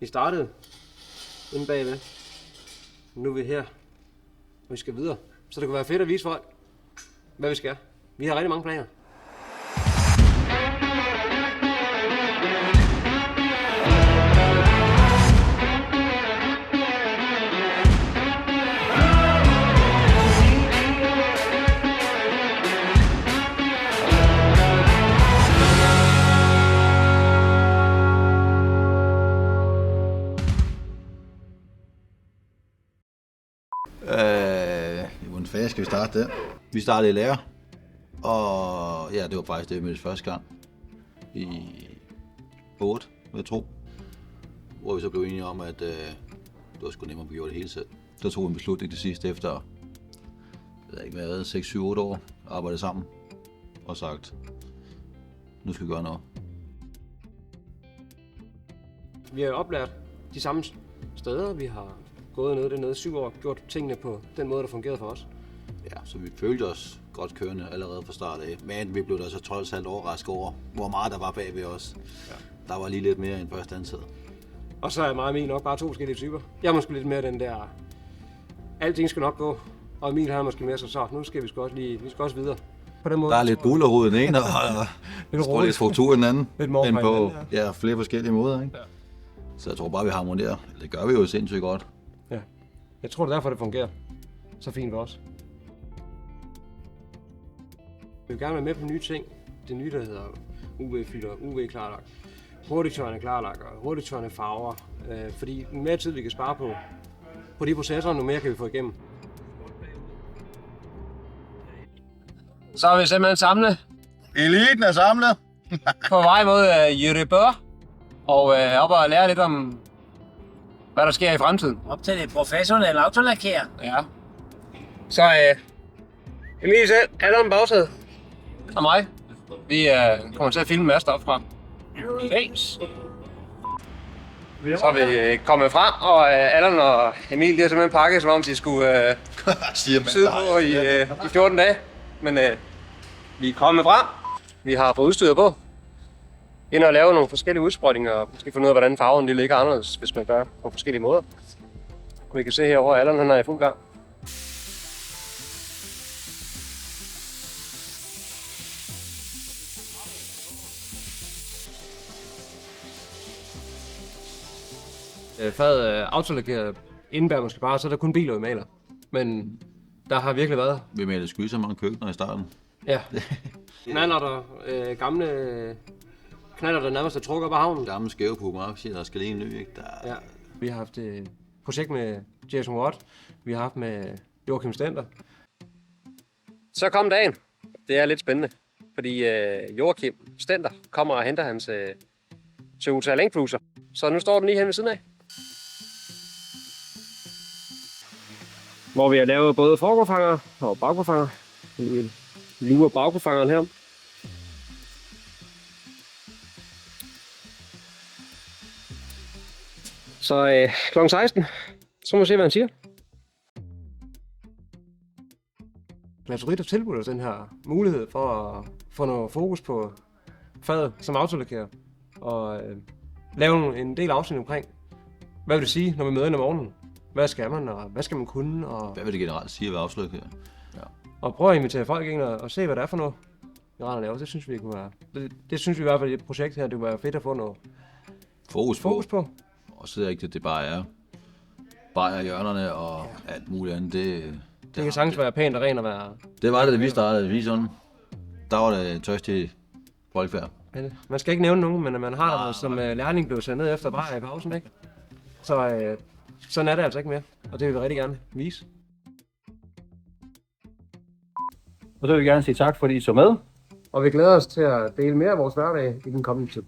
Vi startede inde bagved. Nu er vi her, og vi skal videre. Så det kunne være fedt at vise folk, hvad vi skal. Vi har rigtig mange planer. Hvordan fanden skal vi starte der? Vi startede i lære, og ja, det var faktisk det, vi mødtes første gang i 8, vil jeg tro. Hvor vi så blev enige om, at det var sgu nemmere at gøre det hele selv. Så tog vi en beslutning til sidst efter, jeg ved ikke hvad, 6-7-8 år, arbejdet sammen og sagt, nu skal vi gøre noget. Vi har jo oplært de samme steder. Vi har gået nede 7 år, gjort tingene på den måde, der fungerede for os. Ja, så vi følte os godt kørende allerede fra start af. Men vi blev da så 12,5 overrasket over, hvor meget der var bag ved os. Ja. Der var lige lidt mere end først ansædet. Og så er mig og Emil nok bare 2 forskellige typer. Jeg er måske lidt mere den der, alting skal nok gå. Og Emil har måske mere så nu skal vi skal også videre. På den måde, der er lidt bullerhoved den ene, og lidt struktur den anden. Lidt end på flere forskellige måder. Ikke? Ja. Så jeg tror bare, vi harmonerer. Det gør vi jo sindssygt godt. Ja. Jeg tror, det er derfor, det fungerer så fint for os. Vi vil gerne være med på nye ting. Det nye, der hedder UV-filter, UV-klarlagt, hurtigtørrende klarlagt og hurtigtørrende farver. Fordi jo mere tid vi kan spare på de processer, nu mere kan vi få igennem. Så er vi simpelthen samlet. Eliten er samlet. På vej mod Jørgebør. Og op og lære lidt om, hvad der sker i fremtiden. Op til det professionelle autolakere. Ja. Så Emil selv, Adam bagsæde og mig. Vi kommer til at filme masser op fra. Thanks. Så er vi kommet frem, og Allan og Emil, de har simpelthen pakket, som om de skulle sidde på i 14 dage. Men vi er kommet frem. Vi har fået udstyret på. Ind og lave nogle forskellige udsprøjtninger, og måske finde ud af, hvordan farven de ligger anderledes, hvis man gør på forskellige måder. Vi kan se herovre, Allan han er i fuld gang. Fadet autolakeret indebærer måske bare, så er der kun biler, vi maler. Men der har virkelig været. Vi malede sky så mange køkkener i starten. Ja. Knaller der gamle knaller der nærmest er trukket op af havnen. Gamle skæve på marken, der skal lige en ny, ikke? Ja. Vi har haft et projekt med Jason Watt. Vi har haft med Joachim Stender. Så kom dagen. Det er lidt spændende, fordi Joachim Stender kommer og henter hans Toyota Land Cruiser. Så nu står den lige hen ved siden af. Hvor vi har lavet både forgårdfanger og baggårdfanger. Vi lurer baggårdfangeren her. Så kl. 16, så må vi se, hvad han siger. Glasurit har tilbudt os den her mulighed for at få noget fokus på fadet som autolakerer. Og lave en del afsnit omkring, hvad vil det sige, når vi møder ind om morgenen? Hvad skal man, og hvad skal man kunne? Og hvad vil det generelt sige at være autolakeret? Ja. Og prøve at invitere folk ind og se, hvad det er for noget, vi render laver. Det synes vi kunne være. Det synes vi i hvert fald i et projekt her, det kunne være fedt at få noget fokus på. Og så er det ikke, at det bare er bajer hjørnerne og alt muligt andet. Det kan sagtens være pænt og rent at være. Det var det, da vi startede sådan. Der var det tørstig boldfærd. Man skal ikke nævne nogen, men man har der som lærling blevet sendt ned efter bajer i pausen, ikke? Så sådan er det altså ikke mere, og det vil vi rigtig gerne vise. Og så vil vi gerne sige tak, fordi I så med. Og vi glæder os til at dele mere af vores hverdag i den kommende tid.